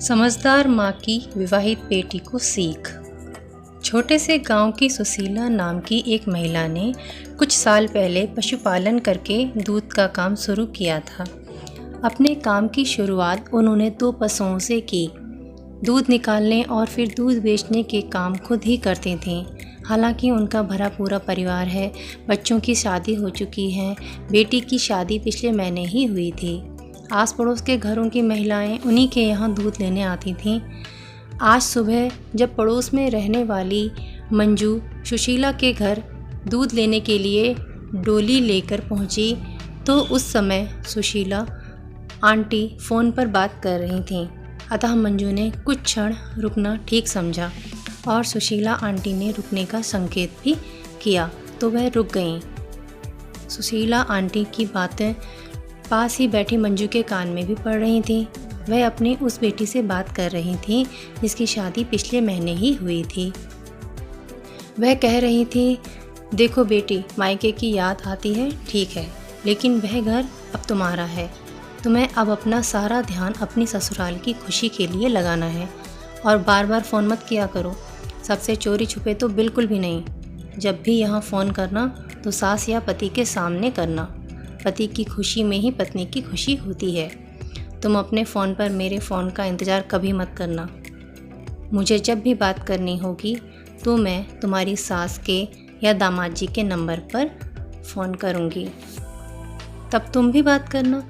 समझदार माँ की विवाहित बेटी को सीख। छोटे से गांव की सुशीला नाम की एक महिला ने कुछ साल पहले पशुपालन करके दूध का काम शुरू किया था। अपने काम की शुरुआत उन्होंने 2 पशुओं से की। दूध निकालने और फिर दूध बेचने के काम खुद ही करती थीं। हालांकि उनका भरा पूरा परिवार है, बच्चों की शादी हो चुकी है। बेटी की शादी पिछले महीने ही हुई थी। आस पड़ोस के घरों की महिलाएं उन्हीं के यहाँ दूध लेने आती थीं। आज सुबह जब पड़ोस में रहने वाली मंजू सुशीला के घर दूध लेने के लिए डोली लेकर पहुंची तो उस समय सुशीला आंटी फ़ोन पर बात कर रही थीं। अतः मंजू ने कुछ क्षण रुकना ठीक समझा और सुशीला आंटी ने रुकने का संकेत भी किया तो वह रुक गईं। सुशीला आंटी की बातें पास ही बैठी मंजू के कान में भी पड़ रही थीं। वह अपनी उस बेटी से बात कर रही थी जिसकी शादी पिछले महीने ही हुई थी। वह कह रही थी, देखो बेटी, मायके की याद आती है ठीक है, लेकिन वह घर अब तुम्हारा है। तुम्हें अब अपना सारा ध्यान अपनी ससुराल की खुशी के लिए लगाना है और बार बार फ़ोन मत किया करो। सबसे चोरी छुपे तो बिल्कुल भी नहीं। जब भी यहाँ फ़ोन करना तो सास या पति के सामने करना। पति की खुशी में ही पत्नी की खुशी होती है। तुम अपने फ़ोन पर मेरे फ़ोन का इंतज़ार कभी मत करना। मुझे जब भी बात करनी होगी तो मैं तुम्हारी सास के या दामाद जी के नंबर पर फ़ोन करूँगी, तब तुम भी बात करना।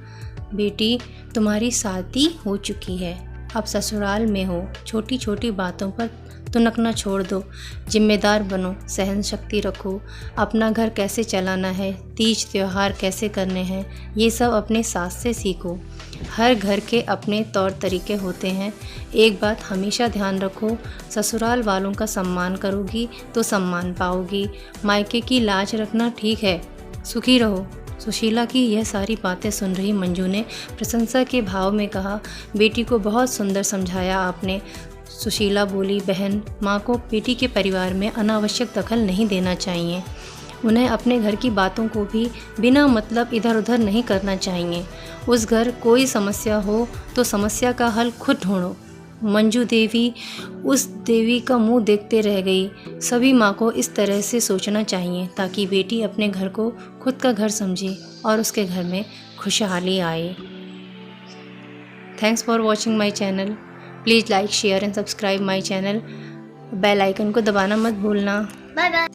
बेटी, तुम्हारी शादी हो चुकी है, अब ससुराल में हो। छोटी छोटी बातों पर तुनकना छोड़ दो, जिम्मेदार बनो, सहन शक्ति रखो। अपना घर कैसे चलाना है, तीज त्यौहार कैसे करने हैं, ये सब अपने सास से सीखो। हर घर के अपने तौर तरीके होते हैं। एक बात हमेशा ध्यान रखो, ससुराल वालों का सम्मान करोगी तो सम्मान पाओगी। मायके की लाज रखना ठीक है। सुखी रहो। सुशीला की यह सारी बातें सुन रही मंजू ने प्रशंसा के भाव में कहा, बेटी को बहुत सुंदर समझाया आपने। सुशीला बोली, बहन, माँ को बेटी के परिवार में अनावश्यक दखल नहीं देना चाहिए। उन्हें अपने घर की बातों को भी बिना मतलब इधर उधर नहीं करना चाहिए। उस घर कोई समस्या हो तो समस्या का हल खुद ढूंढो। मंजू देवी उस देवी का मुंह देखते रह गई। सभी माँ को इस तरह से सोचना चाहिए ताकि बेटी अपने घर को खुद का घर समझे और उसके घर में खुशहाली आए। Thanks for watching my channel. Please like, share and subscribe my channel. Bell icon को दबाना मत भूलना। Bye bye.